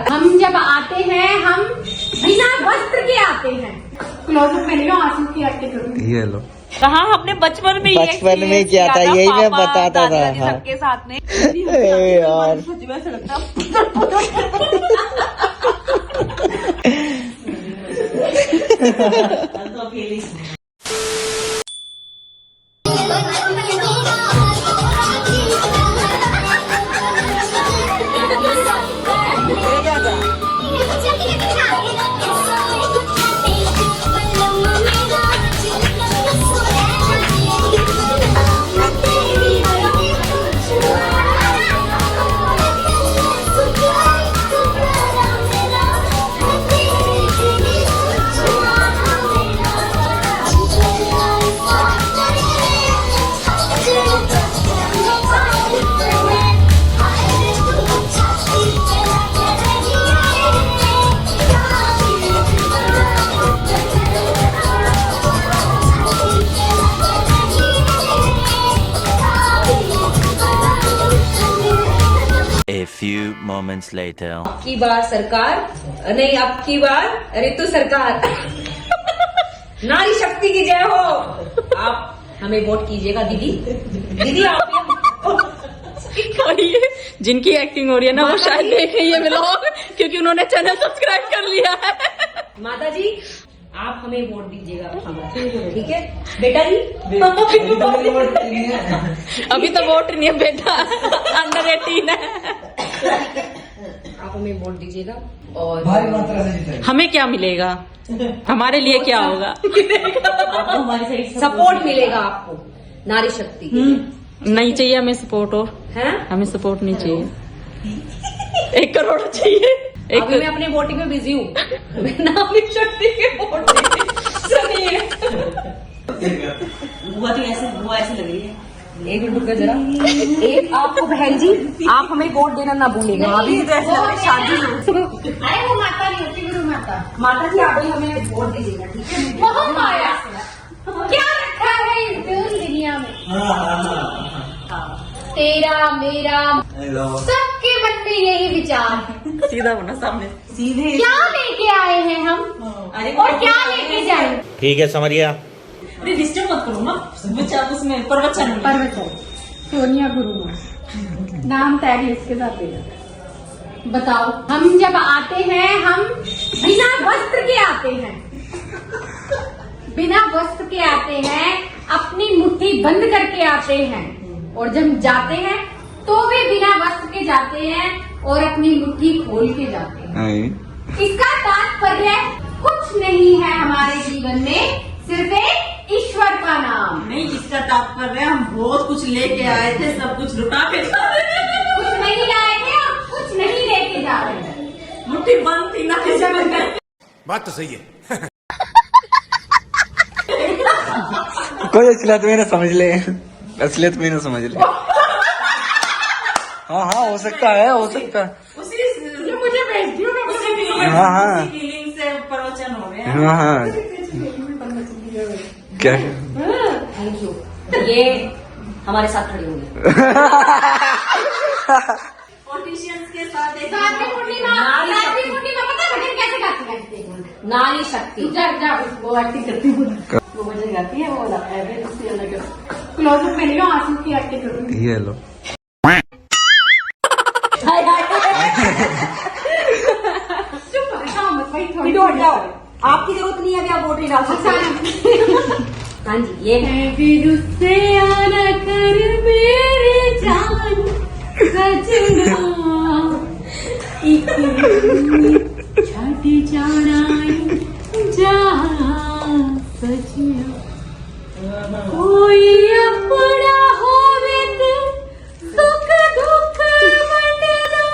हम जब आते हैं हम बिना वस्त्र के आते हैं। क्लोजअप मैंने ना आंसू की एक्टिंग करूँ। ये लो। कहा हमने बचपन में किया था, यही मैं बताता था। हाँ। सबके साथ में यार सच में ऐसा लगता A few moments later. अब की बार सरकार नहीं, अब की बार ऋतु सरकार। नारी शक्ति की जय हो। आप हमें वोट कीजिएगा दीदी। दीदी आप ये जिनकी एक्टिंग हो रही है ना वो शायद देखें ये व्लॉग, क्योंकि उन्होंने चैनल सब्सक्राइब कर लिया है। माता जी आप हमें वोट दीजिएगा, ठीक है बेटा जी। अभी तो वोट नहीं है बेटा, अंडर 18 है। आप हमें वोट दीजिएगा और हमें क्या मिलेगा, हमारे लिए क्या होगा? आपको हमारी साइड सपोर्ट मिलेगा आपको, नारी शक्ति। नहीं चाहिए हमें सपोर्ट, और हैं? हमें सपोर्ट नहीं चाहिए। 1 करोड़ चाहिए। अभी मैं अपने वोटिंग में बिजी हूँ। मैं नारी शक्ति के वोट सुनिए। बुआ ऐसे लग रही है। एक मिनट रुक जरा। एक आपको बहन जी आप हमें वोट देना ना भूलेगा। अभी तो ऐसे लग रहा है शादी हो। अरे वो माता नहीं होती, गुरु माता। माता जी आप भी हमें वोट दीजिएगा, ठीक है? बहुत माया क्या रखा है इस दुनिया में। तेरा मेरा सबके मन में यही विचार है। सीधा होना सामने। सीधे क्या लेके आए हैं हम और क्या लेके जाए। ठीक है समरिया। डिस्टर्ब मत करो ना, उसमें प्रवचन सोनिया गुरु नाम टैग इसके साथ देना। बताओ हम जब आते हैं हम बिना वस्त्र के आते हैं। बिना वस्त्र के आते हैं, अपनी मुट्ठी बंद करके आते हैं, और जब जाते हैं तो भी बिना वस्त्र के जाते हैं और अपनी मुट्ठी खोल के जाते हैं। इसका तात्पर्य कुछ नहीं है हमारे जीवन में, सिर्फ एक ईश्वर का नाम। नहीं, इसका तात्पर्य हम बहुत कुछ लेके आए थे, सब कुछ लुटा के जा रहे हैं। कुछ नहीं लाए थे और कुछ नहीं लेके जा रहे हैं। मुट्ठी बंद थी ना, कैसे बन गए? बात तो सही है। कोई असलियत में ना समझ ले, असलियत में ना समझ ले। हाँ हाँ हो सकता है, हो सकता है। उसी जो मुझे भेज दियो ना, हाँ। फीलिंग से प्रवचन हो रहे हैं। हाँ हाँ क्या थैंक यू। ये हमारे साथ खड़े होंगे। पॉलिटिशियंस के साथ एक सातवीं पूर्णिमा पता है भजन कैसे गाती है? नारी शक्ति। जा वो एक्टिंग करती हूँ, वो भजन गाती है, वो अलग क्लोजअप मैंने ना आंसू की एक्टिंग करूँ। ये लो। हट जाओ, आपकी जरूरत नहीं है अभी, आप वोट नहीं डाल सकते। हाँ जी ये है। फिर उससे आना कर मेरे जान सजना, एक छठ जाना जहाँ सजना, कोई अपना होवे तो सुख दुख बंटना,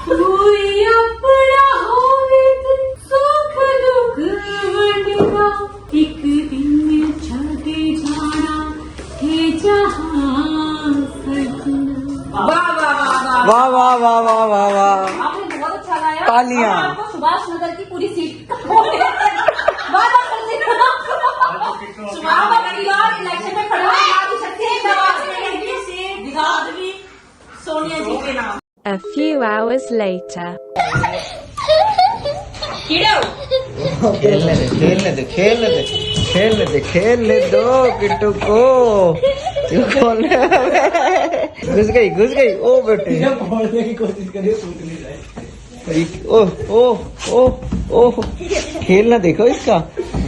कोई अपना होवे तो सुख दुख बंटना, एक दिन छठ जाना है जहाँ सजना। वाह वाह वाह वाह वाह वाह वाह वाह वाह वाह। आपने बहुत अच्छा गाया। तालियां। अब आपको सुभाष नगर की पूरी सीट वादा कर देना। आप अगली बार इलेक्शन में खड़े हो, नारी शक्ति जिंदाबाद। A few hours later. खेलने दो किट्टू को। क्यों खोलने? घुस गई ओ बेटे। खोलने की कोशिश करिए, टूट नहीं जाए। ओ खेलना देखो इसका।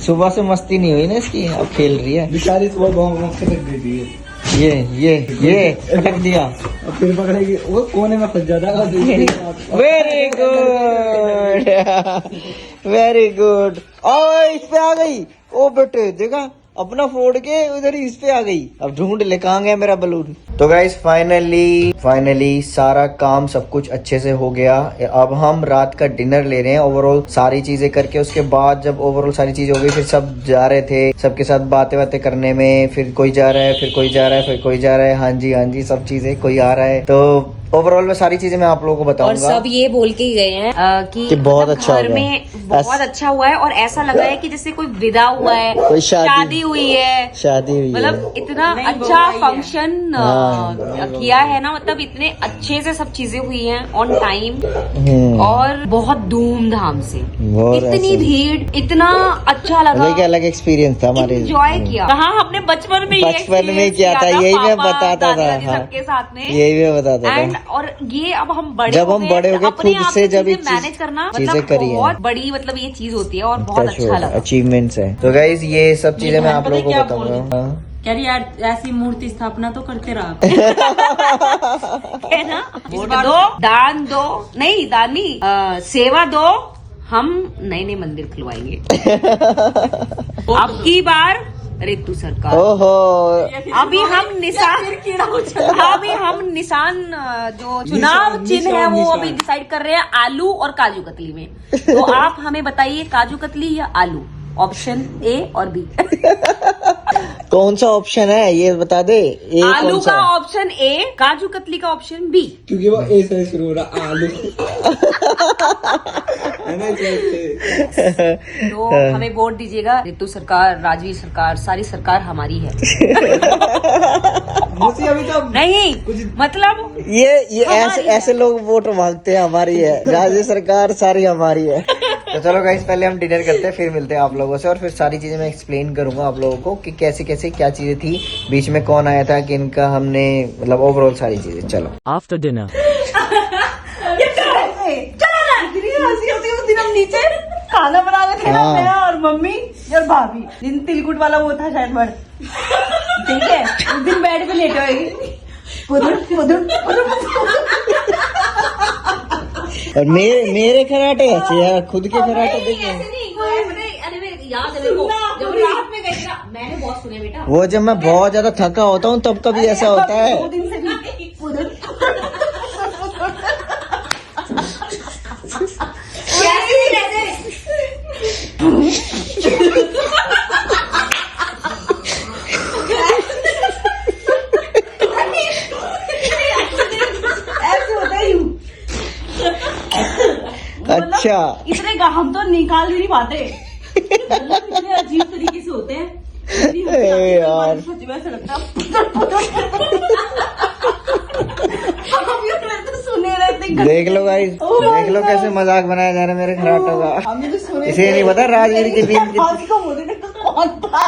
सुबह से मस्ती नहीं हुई ना इसकी, अब खेल रही है बेचारी सुबह गाँव से लग गई थी। ये पटक दिया। और फिर पकड़ेगी, वो कोने में फंस जाता है। Very good. ओ इस पे आ गई। ओ बेटे देखा, अपना फोड़ के उधर ही इस पे आ गई। अब ढूंढ ले कहाँ गया मेरा बलून। तो गाइस फाइनली सारा काम सब कुछ अच्छे से हो गया। अब हम रात का डिनर ले रहे हैं ओवरऑल सारी चीजें करके। उसके बाद जब ओवरऑल सारी चीजें हो गई, फिर सब जा रहे थे सबके साथ बातें करने में। फिर कोई जा रहा है, फिर कोई जा रहा है, फिर कोई जा रहा है। हाँ जी सब चीजें, कोई आ रहा है। तो ओवरऑल में सारी चीजें मैं आप लोगों को और बताऊंगा। सब ये बोल के ही गए हैं कि बहुत अच्छा घर हो गया। में बहुत अच्छा हुआ है, और ऐसा लगा है कि जैसे कोई विदा हुआ है, कोई शादी हुई है, शादी हुई है। मतलब इतना अच्छा फंक्शन हाँ। किया है ना, मतलब इतने अच्छे से सब चीजें हुई हैं ऑन टाइम हम्म। और बहुत धूमधाम से। बहुत इतनी ऐसे। भीड़, इतना अच्छा लगा, अलग एक्सपीरियंस था हमारे। एंजॉय किया। हाँ, हमने बचपन में किया था, यही मैं पापा, बताता था। दादी सबके साथ में। यही मैं बताता था। और ये अब हम बड़े जब हम बड़े हो गए, अपने खुद आप से जब चीजें ये मैनेज करना चीजें मतलब करी हैं। बहुत बड़ी मतलब ये चीज होती है और बहुत अच्छा लगा। अचीवमेंट्स है। तो गाइज ये सब चीजें मैं आप लोगों को बताऊंगा। कह रही यार ऐसी मूर्ति स्थापना तो करते रहा। है ना, वोट दो, दान दो, नहीं दान नहीं, सेवा दो, हम नए मंदिर खुलवाएंगे। अब की बार रितु सरकार। ओहो, अभी हम निशान जो चुनाव चिन्ह है वो अभी डिसाइड कर रहे हैं, आलू और काजू कतली में। तो आप हमें बताइए, काजू कतली या आलू? ऑप्शन ए और बी। कौन सा ऑप्शन है ये बता दे। आलू का ऑप्शन ए, काजू कतली का ऑप्शन बी। क्योंकि वो ए से शुरू हो रहा, आलू है ना जैसे। तो हमें वोट दीजिएगा। रितु सरकार, राजवीर सरकार, सारी सरकार हमारी है। मुझे अभी तो नहीं मतलब ये ऐसे लोग वोट मांगते हैं, हमारी है राज्य सरकार, सारी हमारी है। तो चलो गाइस, पहले हम डिनर करते हैं, फिर मिलते हैं आप लोगों से, और फिर सारी चीजें मैं एक्सप्लेन करूंगा आप लोगों को कि कैसे क्या चीजें थी, बीच में कौन आया था, किनका हमने मतलब ओवरऑल सारी चीजें। चलो After dinner. उस दिन हम नीचे खाना बना रहे थे ना, हाँ। मैं और मम्मी और भाभी, जिन तिलकुट वाला वो था शायद वर्ड, ठीक है। उस दिन बेड पे लेटे हुए और मेरे खराटे ऐसे है, खुद के खराटे देखे। याद है मेरे को, जब रात में गई थी ना, मैंने बहुत सुने बेटा। वो जब मैं बहुत ज्यादा थका होता हूँ तब कभी ऐसा होता है। 2 दिन से भी ऐसे होता है यूं। अच्छा, इतने हम तो निकाल ही नहीं पाते, मतलब इतने अजीब तरीके से होते हैं। यार सच में ऐसा लगता है सुने रहते। देख लो गाइस, देख लो कैसे मजाक बनाया जा रहा है मेरे खराटों का। हमने तो सुने इसे नहीं पता राजवीर की टीम की। भाभी को बोले कौन था,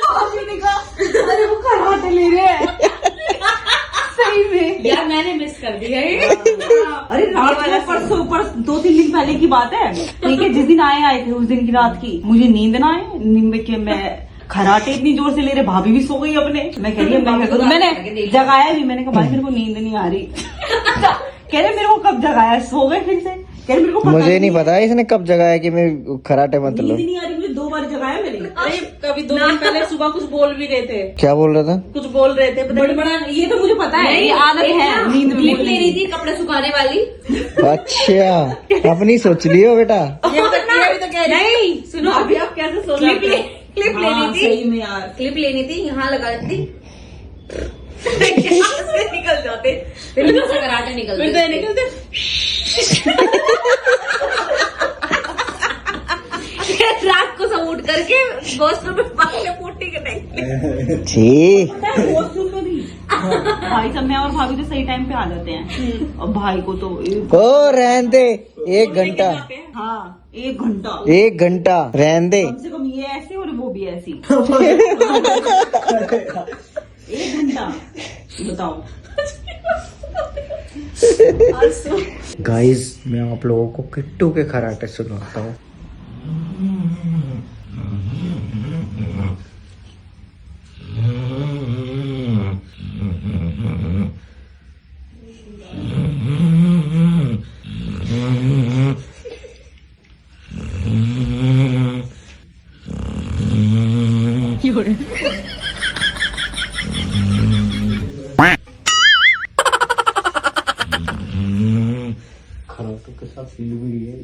भाभी ने कहा अरे वो खराटे ले रहे हैं। सही में यार मैंने मिस कर दिया। अरे रात में परसों 2-3 दिन पहले की बात है, ठीक है। जिस दिन आए थे उस दिन की रात की, मुझे नींद ना आए, नींद के मैं खराटे इतनी जोर से ले रहे, भाभी भी सो गई अपने। मैं कह रही है मैंने जगाया भी, मैंने कहा भाई मेरे को नींद नहीं आ रही। कह रहे मेरे को कब जगाया, सो गए फिर से। कह रहे मेरे को मुझे नहीं पता इसने कब जगाया कि मैं खराटे मत लो। नींद नहीं आ रही, मुझे 2 बार जगाया मैंने। अरे कभी 2 दिन पहले सुबह कुछ बोल भी रहे थे, क्या बोल रहा था? कुछ बोल रहे थे, पता नहीं। बड़ा ये तो मुझे पता है, ये आदत है नींद क्लिप में ले रही थी कपड़े सुखाने वाली। अच्छा, अपनी सोच लियो बेटा। ये तो कह रही नहीं सुनो, अभी आप कैसे सो क्लिप रहे थे? क्लिप लेनी थी, सही में यार। क्लिप लेनी थी, यहाँ लगा दी। यहाँ से निकल जाते, फिर से कराटे निकलते, फिर तो निकलते। रात को सब उठ करके वॉशरूम में पोटी कटाई। छी, वॉशरूम में भी भाई सब मैं और भाभी तो सही टाइम पे आ जाते हैं, और भाई को तो ओ रहने दे, 1 घंटा, हाँ 1 घंटा, 1 घंटा रहने दे। कम से कम ये ऐसी और वो भी ऐसी। 1 घंटा बताओ। गाइस मैं आप लोगों को किट्टू के खराटे सुनाता हूँ। खराटों के साथ सिलगुड़ी है।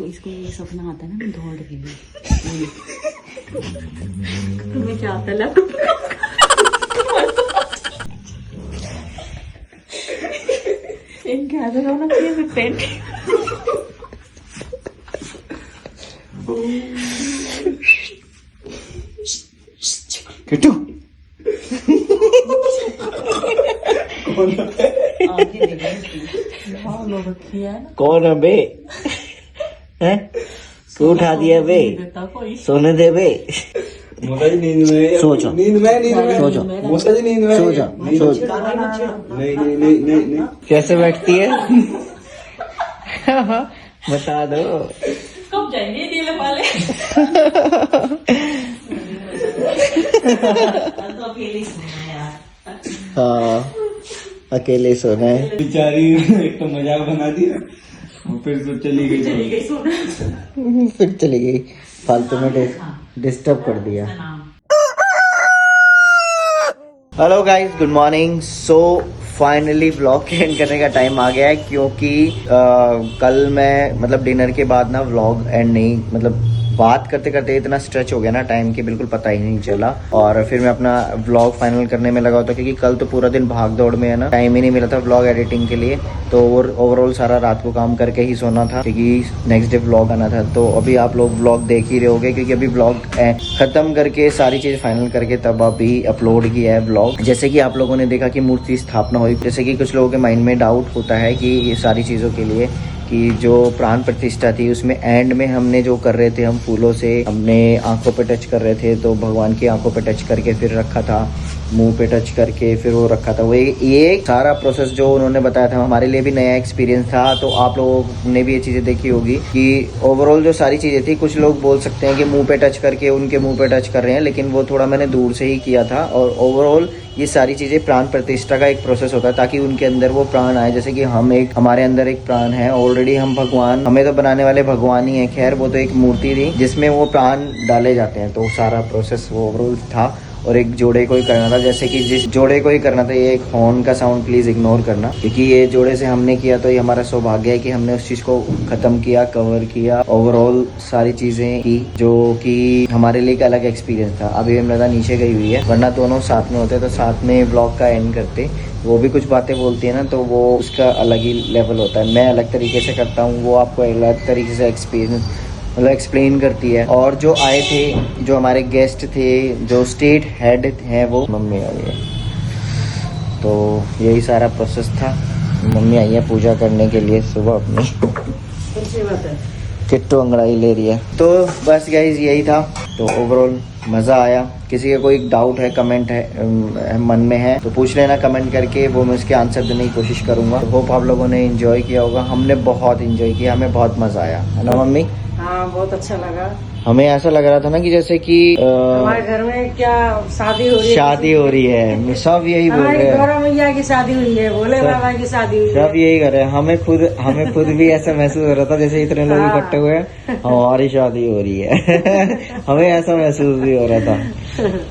इसको ये सपना आता है ना, मैं दौड़ रही हूँ। तुम्हें क्या आता है? किट्टू कौन है बे? हैं? तू उठा दिया बे? सोने दे बे? मोसा जी नींद में, सो जाओ। नींद में, सो जाओ। मोसा जी नींद में, सो जा, सो जा। नहीं। कैसे बैठती है? बता दो। कब जाएंगे नीले वाले? तो अकेले सोना यार। हाँ अकेले सोना है। बेचारी एक तो मजाक बना दिया, वो फिर तो चली गई सोना। फिर चली गई, फालतू में डिस्टर्ब कर दिया। Hello guys, good morning. So finally vlog के एंड करने का टाइम आ गया है, क्योंकि कल मैं मतलब डिनर के बाद ना व्लॉग एंड नहीं, मतलब बात करते करते इतना स्ट्रेच हो गया ना टाइम की, बिल्कुल पता ही नहीं चला। और फिर मैं अपना व्लॉग फाइनल करने में लगा होता, क्योंकि कल तो पूरा दिन भाग दौड़ में है ना, टाइम ही नहीं मिला था व्लॉग एडिटिंग के लिए। तो ओवरऑल सारा रात को काम करके ही सोना था, क्योंकि नेक्स्ट डे व्लॉग आना था। तो अभी आप लोग व्लॉग देख ही रहे होगे, क्योंकि अभी व्लॉग खत्म करके सारी चीज फाइनल करके तब अभी अपलोड किया है व्लॉग। जैसे कि आप लोगों ने देखा कि मूर्ति स्थापना हुई, जैसे कि कुछ लोगों के माइंड में डाउट होता है कि ये सारी चीजों के लिए कि जो प्राण प्रतिष्ठा थी उसमें एंड में हमने जो कर रहे थे, हम फूलों से हमने आंखों पे टच कर रहे थे, तो भगवान की आंखों पे टच करके फिर रखा था, मुंह पे टच करके फिर वो रखा था। वो ये सारा प्रोसेस जो उन्होंने बताया था हमारे लिए भी नया एक्सपीरियंस था। तो आप लोगों ने भी ये चीज़ें देखी होगी कि ओवरऑल जो सारी चीज़ें थी, कुछ लोग बोल सकते हैं कि मुंह पे टच करके उनके मुंह पे टच कर रहे हैं, लेकिन वो थोड़ा मैंने दूर से ही किया था। और ओवरऑल ये सारी चीज़ें प्राण प्रतिष्ठा का एक प्रोसेस होता है, ताकि उनके अंदर वो प्राण आए। जैसे कि हमारे अंदर एक प्राण है ऑलरेडी, हम भगवान, हमें तो बनाने वाले भगवान ही है। खैर वो तो एक मूर्ति थी जिसमें वो प्राण डाले जाते हैं। तो सारा प्रोसेस वो ओवरऑल था, और एक जोड़े को ही करना था। जैसे कि जिस जोड़े को ही करना था, ये एक हॉर्न का साउंड प्लीज इग्नोर करना, क्योंकि ये जोड़े से हमने किया तो ये हमारा सौभाग्य है कि हमने उस चीज को खत्म किया, कवर किया, ओवरऑल सारी चीजें की, जो कि हमारे लिए एक अलग एक्सपीरियंस था। अभी अमृता नीचे गई हुई है, वरना दोनों साथ में होते तो साथ में ब्लॉग का एंड करते। वो भी कुछ बातें बोलती है ना, तो वो उसका अलग ही लेवल होता है। मैं अलग तरीके से करता हूँ, वो आपको अलग तरीके से एक्सपीरियंस मतलब एक्सप्लेन करती है। और जो आए थे, जो हमारे गेस्ट थे, जो स्टेट हेड हैं, वो मम्मी आई है। तो यही सारा प्रोसेस था। मम्मी आई है पूजा करने के लिए सुबह अपनी, किट्टू अंगड़ाई ले रही है। तो बस गाइस यही था। तो ओवरऑल मज़ा आया। किसी का कोई डाउट है, कमेंट है मन में है तो पूछ लेना कमेंट करके, वो मैं उसके आंसर देने की कोशिश करूंगा। तो होप आप लोगों ने एंजॉय किया होगा। हमने बहुत एंजॉय किया, हमें बहुत मज़ा आया, है ना मम्मी? हाँ बहुत अच्छा लगा। हमें ऐसा लग रहा था ना कि जैसे कि हमारे घर में क्या शादी हो रही है, शादी हो रही है। सब यही बोल रहे हैं, गौरा मैया की शादी हुई है, भोले बाबा की शादी हुई है। सब यही कर रहे हैं। हमें खुद भी ऐसा महसूस हो रहा था जैसे इतने लोग इकट्ठे हुए हैं, हमारी शादी हो रही है। हमें ऐसा महसूस भी हो रहा था।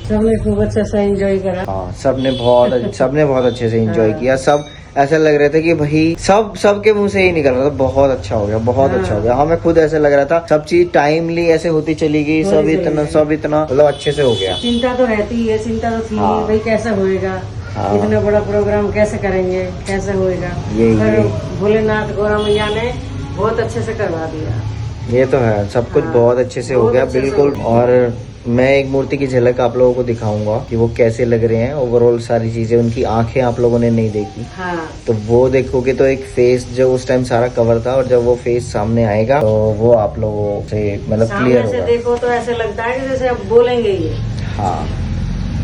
सबने खूब अच्छा से एंजॉय करा। हाँ, सबने बहुत अच्छे से एंजॉय किया। सब ऐसा लग रहा था कि भाई सबके मुंह से ही निकल रहा था, बहुत अच्छा हो गया, बहुत अच्छा हो गया। हमें खुद ऐसा लग रहा था, सब चीज टाइमली ऐसे होती चली गई, सब इतना मतलब अच्छे से हो गया। चिंता तो रहती है, चिंता तो थी हाँ। भाई कैसा होएगा, हाँ। इतना बड़ा प्रोग्राम कैसे करेंगे, कैसे होएगा। यही- पर यही। भोलेनाथ गौरा मैया ने बहुत अच्छे से करवा दिया। ये तो है, सब कुछ हाँ, बहुत अच्छे से हो बहुत गया अच्छे से बिल्कुल। हो गया। और मैं एक मूर्ति की झलक आप लोगों को दिखाऊंगा कि वो कैसे लग रहे हैं ओवरऑल सारी चीजें। उनकी आंखें आप लोगों ने नहीं देखी, हाँ, तो वो देखोगे तो एक फेस जो उस टाइम सारा कवर था, और जब वो फेस सामने आएगा तो वो आप लोगों से मतलब क्लियर सामने से होगा। देखो तो ऐसे लगता है कि जैसे अब बोलेंगे ये। हाँ,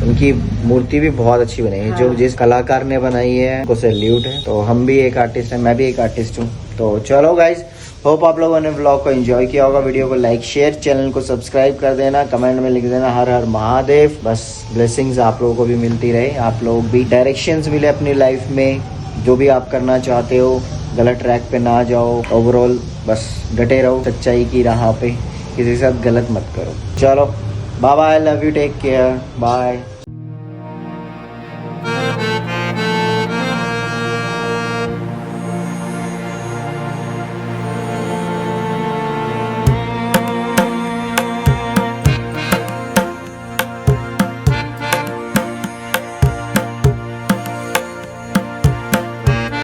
उनकी मूर्ति भी बहुत अच्छी बनी है। जो हाँ। जिस कलाकार ने बनाई है उनको सैल्यूट है। तो हम भी एक आर्टिस्ट हैं, मैं भी एक आर्टिस्ट हूँ। तो चलो गाइज, होप आप लोगों ने व्लॉग को एंजॉय किया होगा। वीडियो को लाइक शेयर, चैनल को सब्सक्राइब कर देना, कमेंट में लिख देना हर हर महादेव। बस ब्लेसिंग्स आप लोगों को भी मिलती रहे, आप लोग भी डायरेक्शंस मिले अपनी लाइफ में, जो भी आप करना चाहते हो गलत ट्रैक पे ना जाओ। ओवरऑल बस डटे रहो सच्चाई की राह पे, किसी के साथ गलत मत करो। चलो bye bye, love you, take care, bye.